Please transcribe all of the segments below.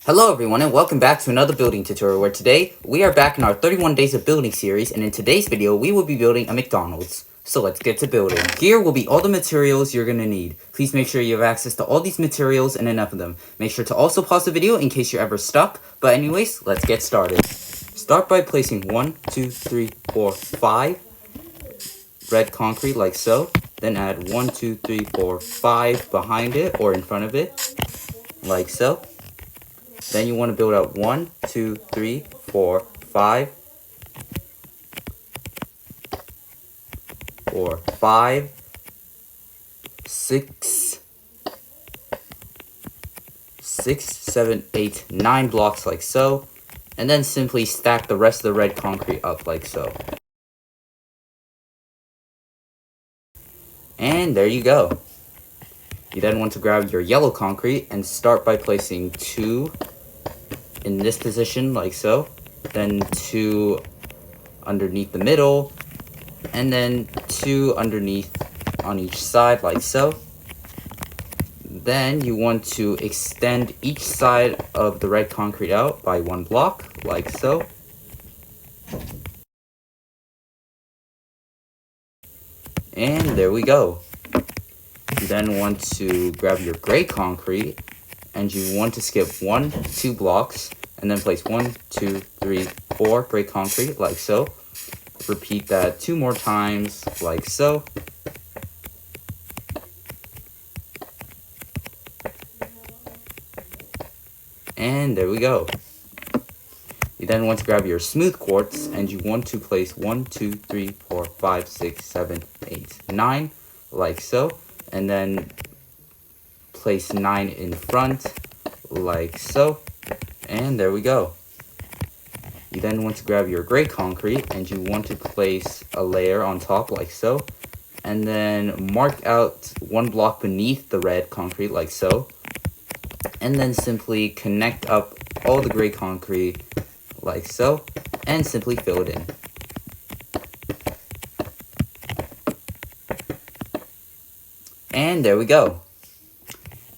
Hello everyone and welcome back to another building tutorial where today we are back in our 31 days of building series, and in today's video we will be building a McDonald's. So let's get to building. Here will be all the materials you're going to need. Please make sure you have access to all these materials and enough of them. Make sure to also pause the video in case you're ever stuck. But anyways, let's get started. Start by placing 1, 2, 3, 4, 5 red concrete like so. Then add 1, 2, 3, 4, 5 behind it or in front of it like so. Then you want to build up 1, 2, 3, 4, 5. 4, 5, 6, 7, 8, 9 blocks like so. And then simply stack the rest of the red concrete up like so. And there you go. You then want to grab your yellow concrete and start by placing 2 in this position like so, then 2 underneath the middle, and then 2 underneath on each side like so. Then you want to extend each side of the red concrete out by 1 block like so. And there we go. You then want to grab your gray concrete and you want to skip 1, 2 blocks and then place 1, 2, 3, 4 gray concrete like so. Repeat that 2 more times like so. And there we go. You then want to grab your smooth quartz and you want to place 1, 2, 3, 4, 5, 6, 7, 8, 9 like so. And then place 9 in front like so. And there we go. You then want to grab your gray concrete and you want to place a layer on top like so. And then mark out 1 block beneath the red concrete like so. And then simply connect up all the gray concrete like so. And simply fill it in. And there we go.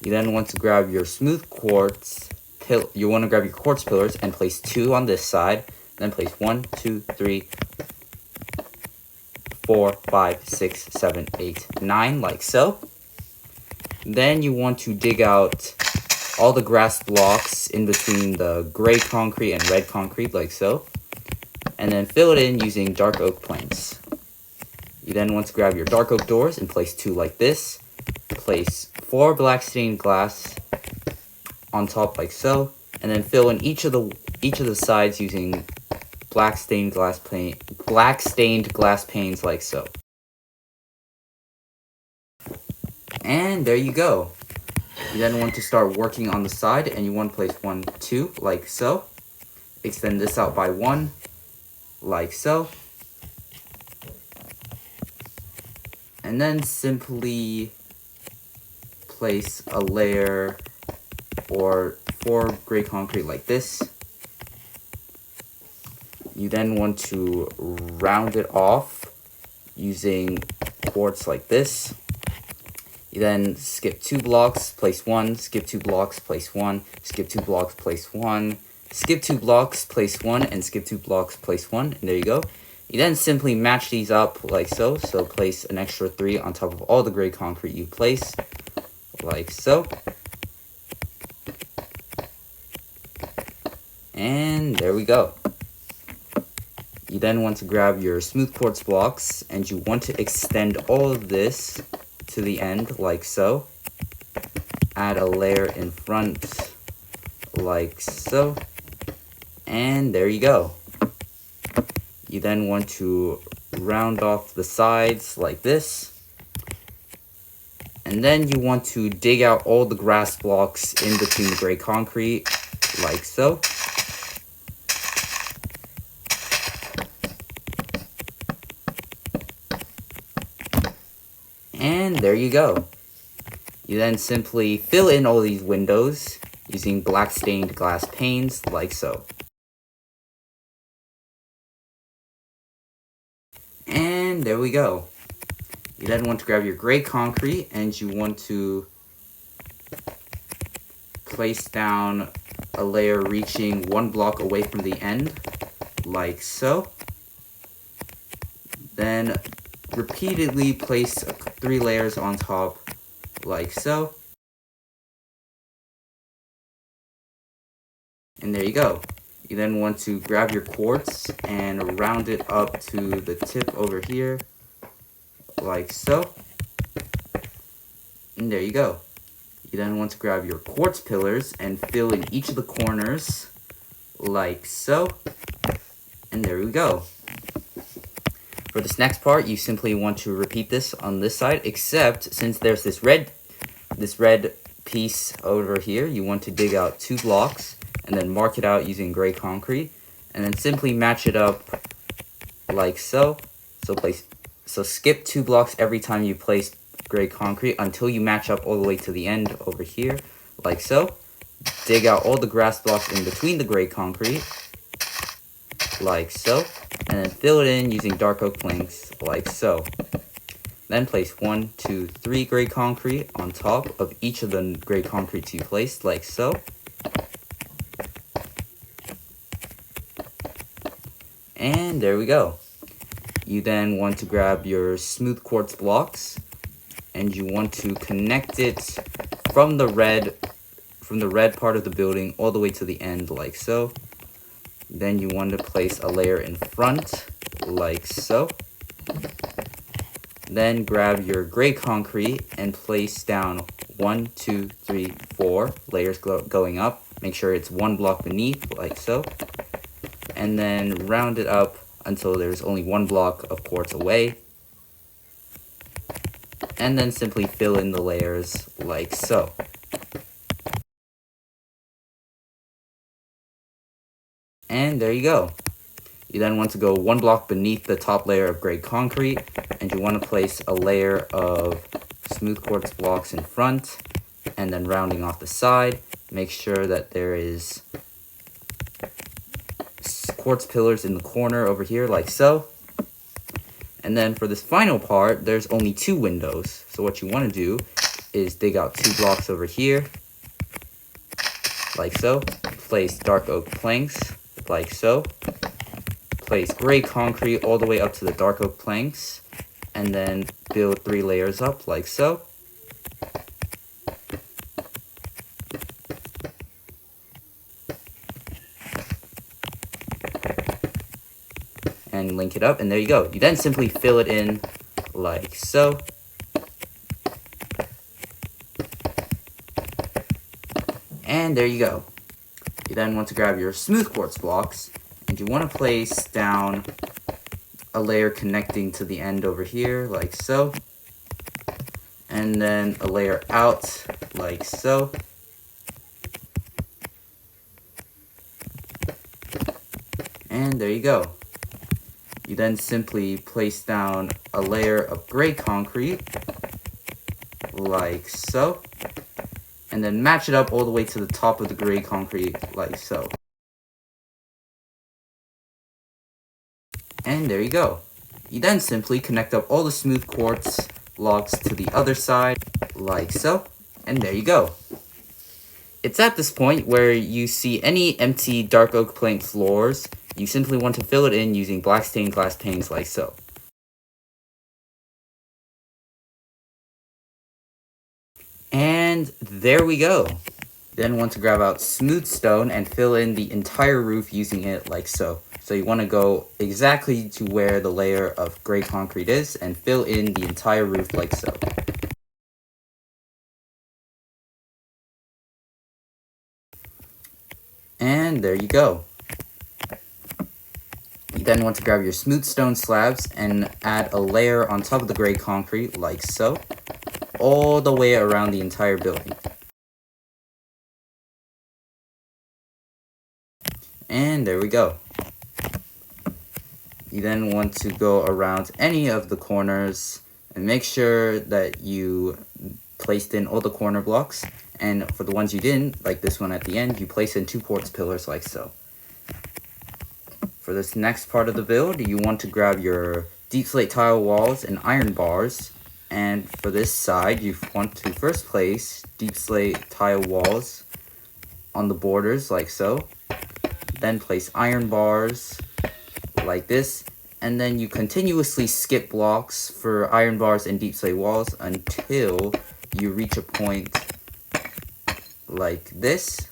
You then want to grab your smooth quartz. You want to grab your quartz pillars and place 2 on this side. Then place 1, 2, 3, 4, 5, 6, 7, 8, 9 like so. Then you want to dig out all the grass blocks in between the gray concrete and red concrete like so. And then fill it in using dark oak planks. You then want to grab your dark oak doors and place 2 like this. Place 4 black stained glass on top like so, and then fill in each of the sides using black stained glass panes like so. And there you go. You then want to start working on the side and you want to place 1, 2 like so. Extend this out by 1 like so. And then simply place a layer or 4 gray concrete like this. You then want to round it off using quartz like this. You then skip 2 blocks, place 1, skip 2 blocks, place 1, skip 2 blocks, place 1, skip 2 blocks, place 1, and skip 2 blocks, place 1, and there you go. You then simply match these up like so. So place an extra 3 on top of all the gray concrete you place, like so. And there we go. You then want to grab your smooth quartz blocks and you want to extend all of this to the end like so. Add a layer in front like so. And there you go. You then want to round off the sides like this. And then you want to dig out all the grass blocks in between the gray concrete like so. And there you go. You then simply fill in all these windows using black stained glass panes like so. And there we go. You then want to grab your gray concrete and you want to place down a layer reaching 1 block away from the end, like so. Then repeatedly place 3 layers on top, like so. And there you go. You then want to grab your quartz and round it up to the tip over here, like so. And there you go. You then want to grab your quartz pillars and fill in each of the corners, like so. And there we go. For this next part, you simply want to repeat this on this side, except since there's this red piece over here, you want to dig out 2 blocks and then mark it out using gray concrete, and then simply match it up like so. So skip 2 blocks every time you place gray concrete until you match up all the way to the end over here, like so. Dig out all the grass blocks in between the gray concrete, like so, and then fill it in using dark oak planks, like so. Then place 1, 2, 3 gray concrete on top of each of the gray concretes you placed, like so. And there we go. You then want to grab your smooth quartz blocks, and you want to connect it from the red part of the building all the way to the end, like so. Then you want to place a layer in front, like so. Then grab your gray concrete and place down 1, 2, 3, 4 layers going up. Make sure it's 1 block beneath, like so. And then round it up until there's only 1 block of quartz away. And then simply fill in the layers, like so. And there you go. You then want to go 1 block beneath the top layer of gray concrete, and you want to place a layer of smooth quartz blocks in front, and then rounding off the side. Make sure that there is quartz pillars in the corner over here, like so. And then for this final part, there's only 2 windows. So what you want to do is dig out 2 blocks over here, like so. Place dark oak planks, like so. Place gray concrete all the way up to the dark oak planks, and then build 3 layers up, like so. And link it up, and there you go. You then simply fill it in, like so. And there you go. You then want to grab your smooth quartz blocks, and you want to place down a layer connecting to the end over here, like so. And then a layer out, like so. And there you go. You then simply place down a layer of gray concrete, like so. And then match it up all the way to the top of the gray concrete, like so. And there you go. You then simply connect up all the smooth quartz blocks to the other side, like so. And there you go. It's at this point where you see any empty dark oak plank floors, you simply want to fill it in using black stained glass panes, like so. And there we go. Then want to grab out smooth stone and fill in the entire roof using it, like so. So you want to go exactly to where the layer of gray concrete is and fill in the entire roof, like so. And there you go. You then want to grab your smooth stone slabs and add a layer on top of the gray concrete, like so, all the way around the entire building. And there we go. You then want to go around any of the corners and make sure that you placed in all the corner blocks. And for the ones you didn't, like this one at the end, you place in 2 quartz pillars, like so. For this next part of the build, you want to grab your deep slate tile walls and iron bars. And for this side, you want to first place deep slate tile walls on the borders like so. Then place iron bars like this. And then you continuously skip blocks for iron bars and deep slate walls until you reach a point like this,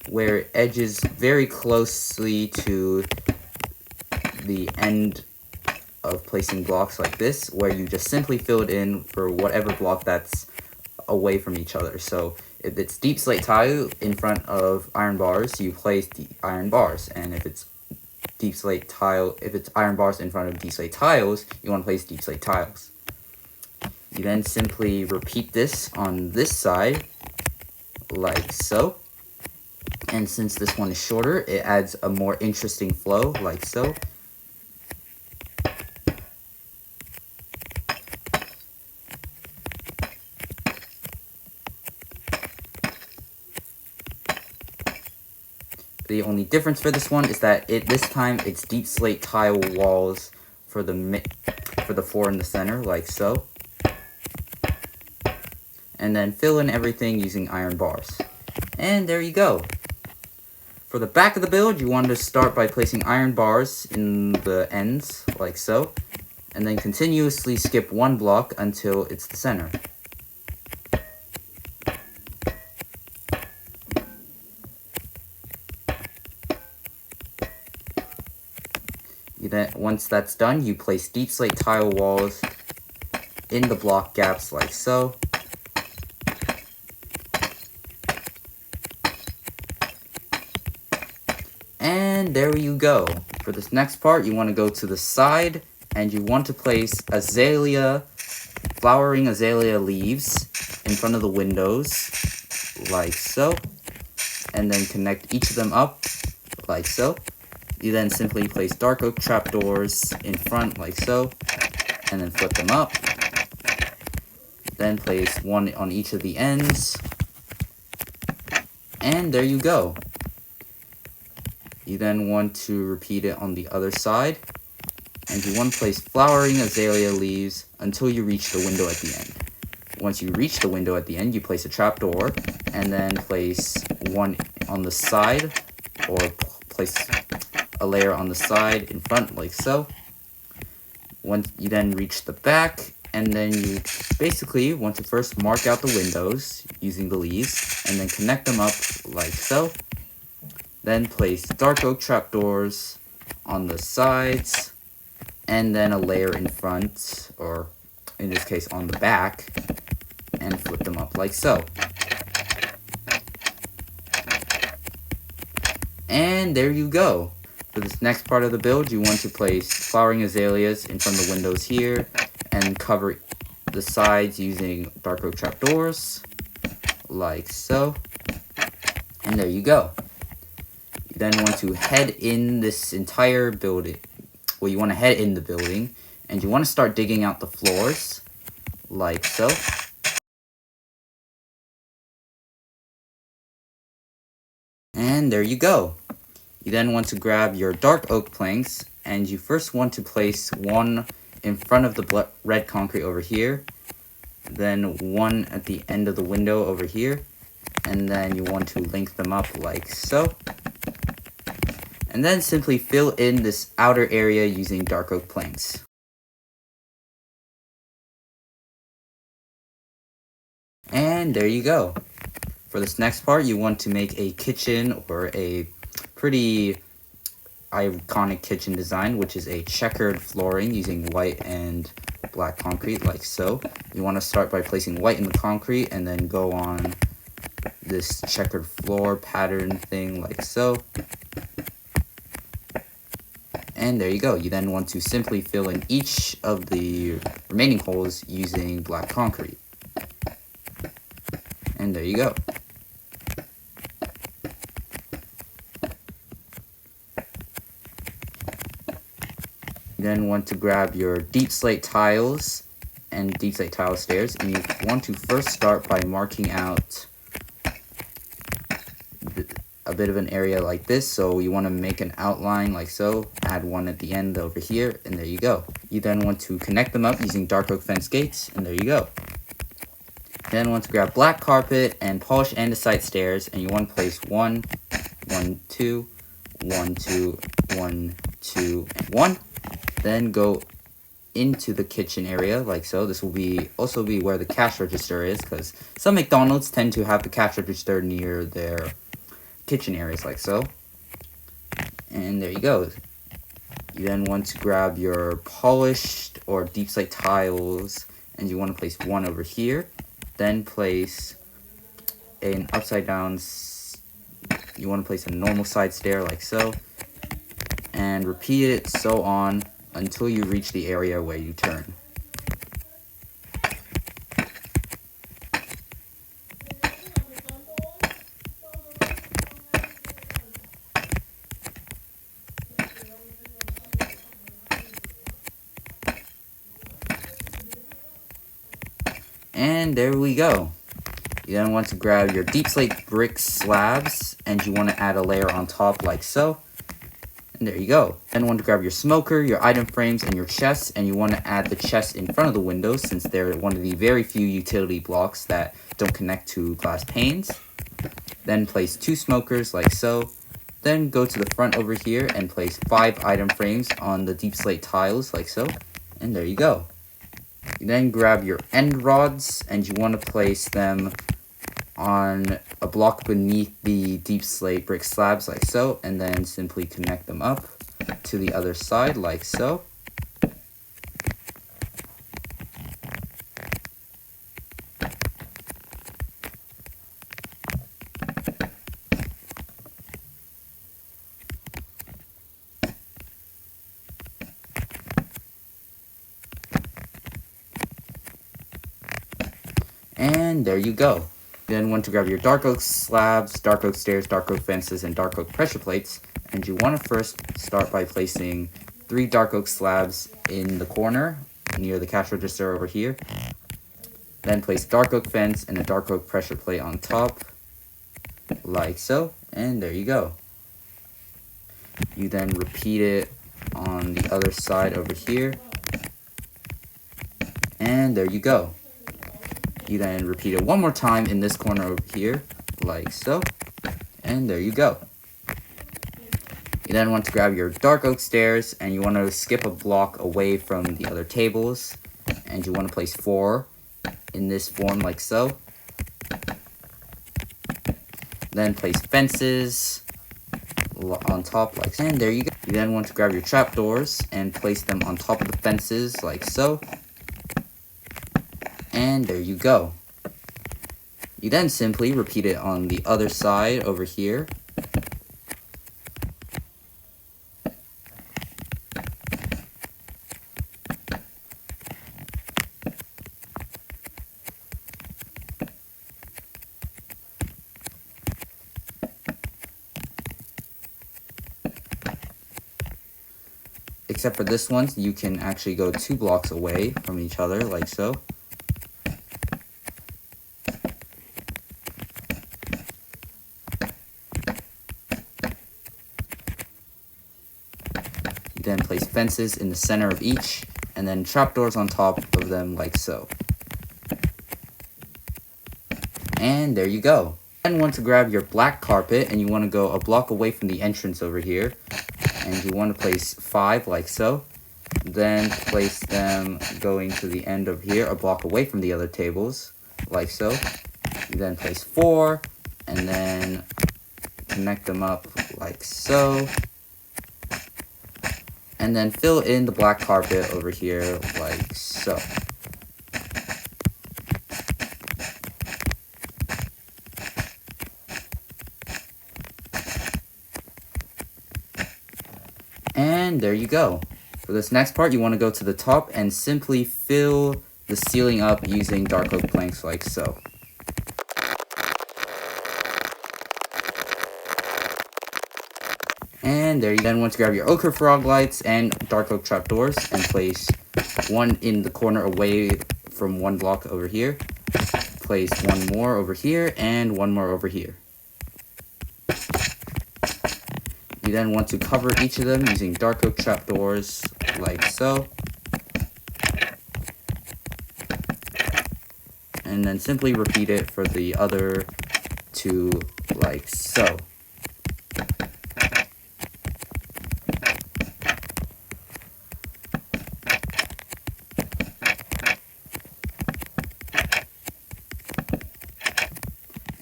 where it edges very closely to the end of placing blocks like this, where you just simply fill it in for whatever block that's away from each other. So if it's deep slate tile in front of iron bars, you place the iron bars, and if it's deep slate tile, if it's iron bars in front of deep slate tiles, you want to place deep slate tiles. You then simply repeat this on this side like so. And since this one is shorter, it adds a more interesting flow like so. The only difference for this one is that this time it's deep slate tile walls for the four in the center like so. And then fill in everything using iron bars. And there you go. For the back of the build, you want to start by placing iron bars in the ends, like so. And then continuously skip one block until it's the center. Once that's done, you place deep slate tile walls in the block gaps like so. And there you go. For this next part, you want to go to the side and you want to place flowering azalea leaves in front of the windows like so. And then connect each of them up like so. You then simply place dark oak trapdoors in front like so, and then flip them up. Then place one on each of the ends. And there you go. You then want to repeat it on the other side. And you want to place flowering azalea leaves until you reach the window at the end. Once you reach the window at the end, you place a trapdoor, and then place one on the side, or place a layer on the side in front like so. Once you then reach the back, and then you basically want to first mark out the windows using the leaves, and then connect them up like so. Then place dark oak trapdoors on the sides, and then a layer in front, or in this case on the back, and flip them up like so. And there you go. For this next part of the build, you want to place flowering azaleas in front of the windows here, and cover the sides using dark oak trapdoors, like so. And there you go. You then want to head in this entire building. Well, you want to head in the building, and you want to start digging out the floors, like so. And there you go. You then want to grab your dark oak planks, and you first want to place one in front of the red concrete over here, then one at the end of the window over here, and then you want to link them up like so. And then simply fill in this outer area using dark oak planks. And there you go. For this next part, you want to make a kitchen, or a pretty iconic kitchen design, which is a checkered flooring using white and black concrete like so. You want to start by placing white in the concrete and then go on this checkered floor pattern thing like so. And there you go. You then want to simply fill in each of the remaining holes using black concrete. And there you go. You then want to grab your deep slate tiles and deep slate tile stairs, and you want to first start by marking out a bit of an area like this. So you want to make an outline like so, add one at the end over here, and there you go. You then want to connect them up using dark oak fence gates, and there you go. Then want to grab black carpet and polish andesite stairs, and you want to place 1, 1, 2, 1, 2, 1, 2, and 1. Then go into the kitchen area like so. This will also be where the cash register is, because some McDonald's tend to have the cash register near their kitchen areas like so. And there you go. You then want to grab your polished or deep slate tiles, and you want to place 1 over here. Then place an upside down, you want to place a normal side stair like so, and repeat it so on until you reach the area where you turn. And there we go. You then want to grab your deep slate brick slabs, and you want to add a layer on top like so. And there you go. Then want to grab your smoker, your item frames, and your chests, and you want to add the chest in front of the windows, since they're one of the very few utility blocks that don't connect to glass panes. Then place 2 smokers like so. Then go to the front over here and place 5 item frames on the deep slate tiles like so. And there you go. You then grab your end rods, and you want to place them on a block beneath the deep slate brick slabs like so, and then simply connect them up to the other side like so. And there you go. Then want to grab your dark oak slabs, dark oak stairs, dark oak fences, and dark oak pressure plates. And you want to first start by placing 3 dark oak slabs in the corner near the cash register over here. Then place dark oak fence and a dark oak pressure plate on top, like so. And there you go. You then repeat it on the other side over here. And there you go. You then repeat it one more time in this corner over here, like so. And there you go. You then want to grab your dark oak stairs, and you want to skip a block away from the other tables. And you want to place 4 in this form, like so. Then place fences on top, like so. And there you go. You then want to grab your trapdoors and place them on top of the fences, like so. And there you go. You then simply repeat it on the other side over here. Except for this one, you can actually go 2 blocks away from each other, like so. Then place fences in the center of each, and then trapdoors on top of them like so. And there you go. Then want to grab your black carpet, and you want to go a block away from the entrance over here, and you want to place 5 like so. Then place them going to the end of here, a block away from the other tables, like so. You then place 4, and then connect them up like so. And then fill in the black carpet over here like so. And there you go. For this next part, you want to go to the top and simply fill the ceiling up using dark oak planks like so. And there you then want to grab your ochre frog lights and dark oak trapdoors and place 1 in the corner away from 1 block over here. Place 1 more over here and 1 more over here. You then want to cover each of them using dark oak trapdoors like so. and then simply repeat it for the other two like so.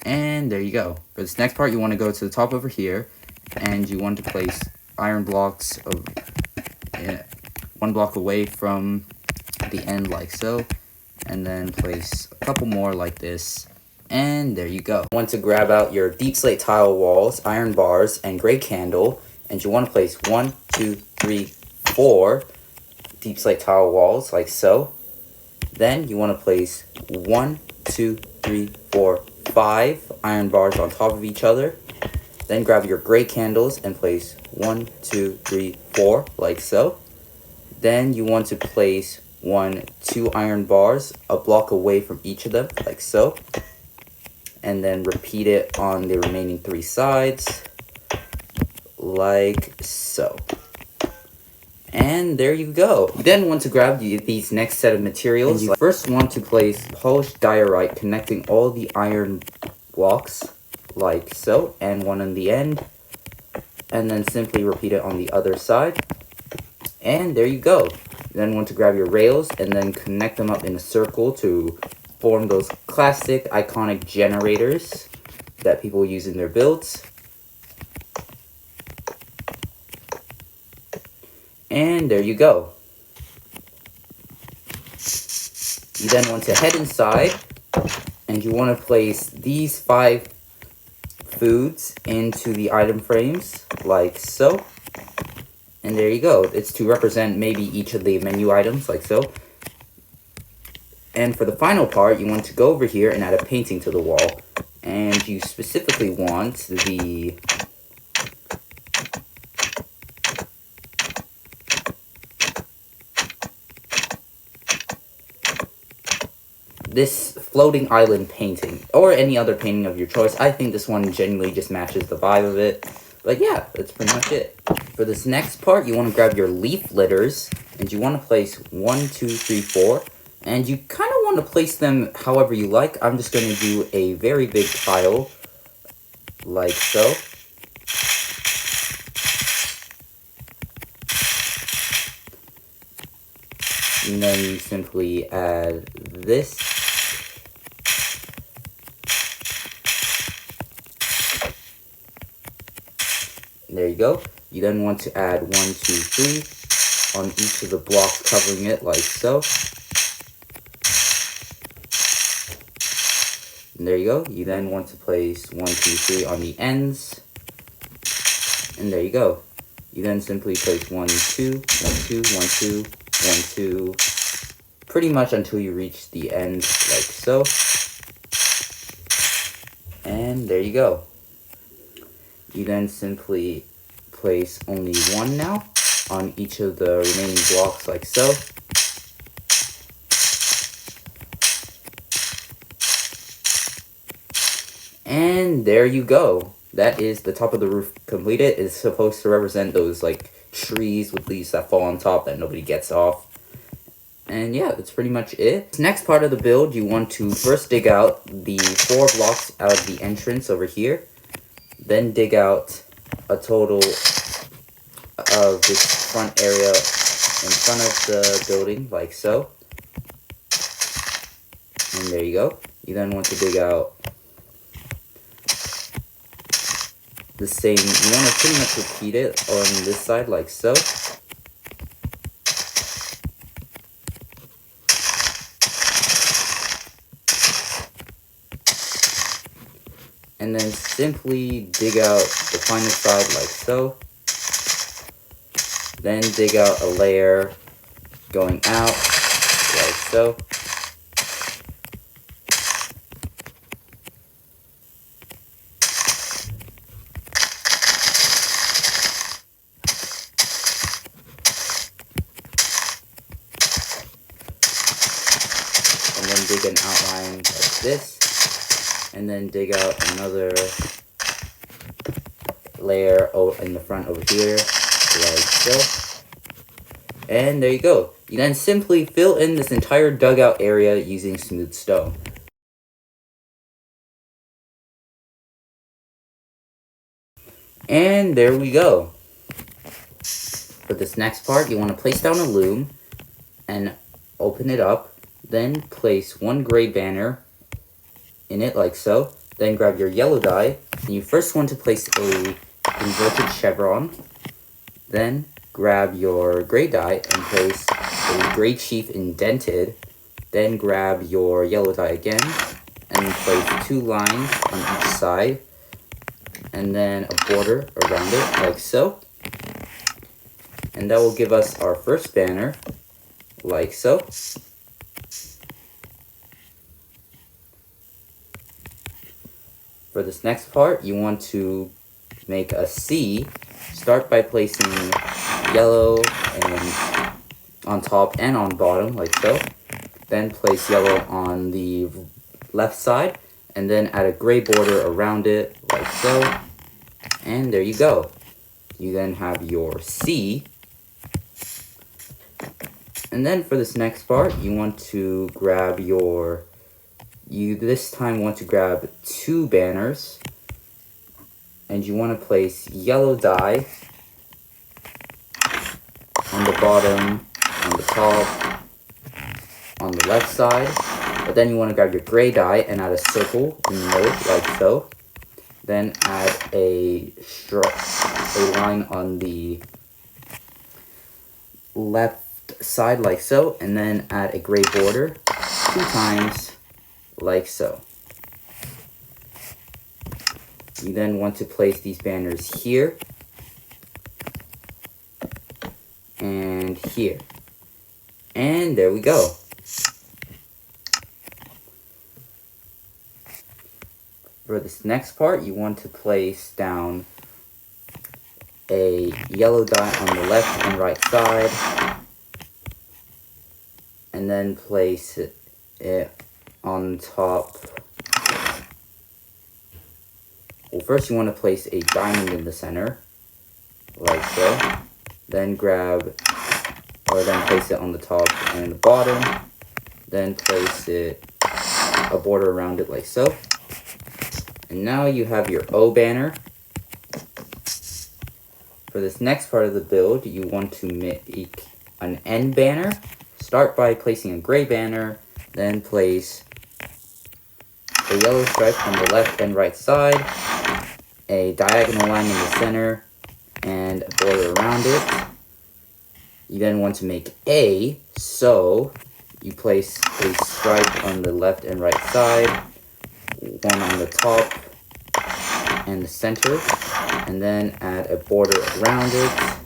And there you go. For this next part, you want to go to the top over here, and you want to place iron blocks of 1 block away from the end like so, and then place a couple more like this, and there you go. You want to grab out your deep slate tile walls, iron bars, and gray candle, and you want to place 1, 2, 3, 4 deep slate tile walls like so. Then you want to place 1, 2, 3, 4, 5 iron bars on top of each other. Then grab your gray candles and place 1, 2, 3, 4 like so. Then you want to place 1, 2 iron bars a block away from each of them like so. And then repeat it on the remaining 3 sides like so. And there you go. You then want to grab these next set of materials. You first want to place polished diorite connecting all the iron blocks like so, and one on the end, and then simply repeat it on the other side. And there you go. You then want to grab your rails and then connect them up in a circle to form those classic iconic generators that people use in their builds. And there you go. You then want to head inside, and you want to place these 5 foods into the item frames like so. And there you go. It's to represent maybe each of the menu items like so. And for the final part, you want to go over here and add a painting to the wall. And you specifically want this floating island painting, or any other painting of your choice. I think this one genuinely just matches the vibe of it. But yeah, that's pretty much it. For this next part, you want to grab your leaf litters, and you want to place 1, 2, 3, 4. And you kind of want to place them however you like. I'm just going to do a very big tile, like so. And then you simply add this. There you go. You then want to add 1, 2, 3 on each of the blocks covering it like so. And there you go. You then want to place 1, 2, 3 on the ends. And there you go. You then simply place 1, 2, 1, 2, 1, 2, 1, 2, pretty much until you reach the end like so. And there you go. You then simply place only 1 now on each of the remaining blocks like so. And there you go. That is the top of the roof completed. It's supposed to represent those like trees with leaves that fall on top that nobody gets off. And yeah, that's pretty much it. Next part of the build, you want to first dig out the 4 blocks out of the entrance over here. Then dig out a total of this front area in front of the building, like so. And there you go. You then want to dig out the same. You want to pretty much repeat it on this side, like so. And then simply dig out the final side like so. Then dig out a layer going out like so. And then dig an outline like this. And then dig out another layer in the front over here, like so. And there you go. You then simply fill in this entire dugout area using smooth stone. And there we go. For this next part, you want to place down a loom and open it up. Then place one gray banner in it like so. Then grab your yellow die. And you first want to place a inverted chevron. Then grab your gray die and place a gray chief indented. Then grab your yellow die again and place 2 lines on each side. And then a border around it like so. And that will give us our first banner like so. For this next part, you want to make a C. Start by placing yellow and on top and on bottom like so. Then place yellow on the left side and then add a gray border around it like so. And there you go. You then have your C. And then for this next part, you want to grab you this time want to grab 2 banners. And you want to place yellow die on the bottom, on the top, on the left side. But then you want to grab your gray die and add a circle in the middle like so. Then add a line on the left side like so, and then add a gray border 2 times like so. You then want to place these banners here and here. And there we go. For this next part, you want to place down a yellow die on the left and right side. And then place it on top. Well, first you want to place a diamond in the center, like so. Then place it on the top and the bottom. Then place a border around it like so. And now you have your O banner. For this next part of the build, you want to make an N banner. Start by placing a gray banner, then place a yellow stripe on the left and right side, a diagonal line in the center, and a border around it. You then want to make A, so you place a stripe on the left and right side, one on the top and the center, and then add a border around it.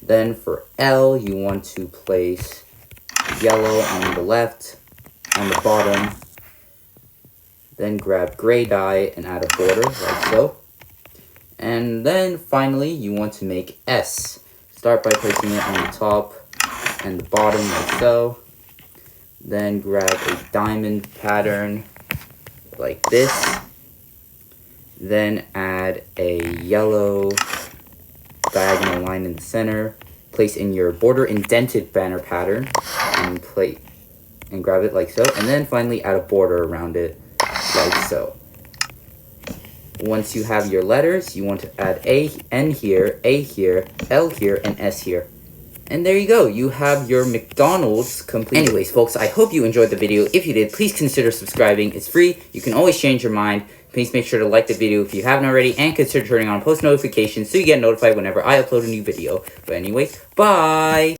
Then for L, you want to place yellow on the left, on the bottom, then grab gray die and add a border like so. And then finally, you want to make S. Start by placing it on the top and the bottom like so. Then grab a diamond pattern like this. Then add a yellow diagonal line in the center. Place in your border indented banner pattern and grab it like so. And then finally add a border around it like so. Once you have your letters, you want to add N here, A here, L here, and S here. And there you go, you have your McDonald's complete. Anyways, folks, I hope you enjoyed the video. If you did, please consider subscribing. It's free. You can always change your mind. Please make sure to like the video if you haven't already, and consider turning on post notifications so you get notified whenever I upload a new video. But anyways, bye!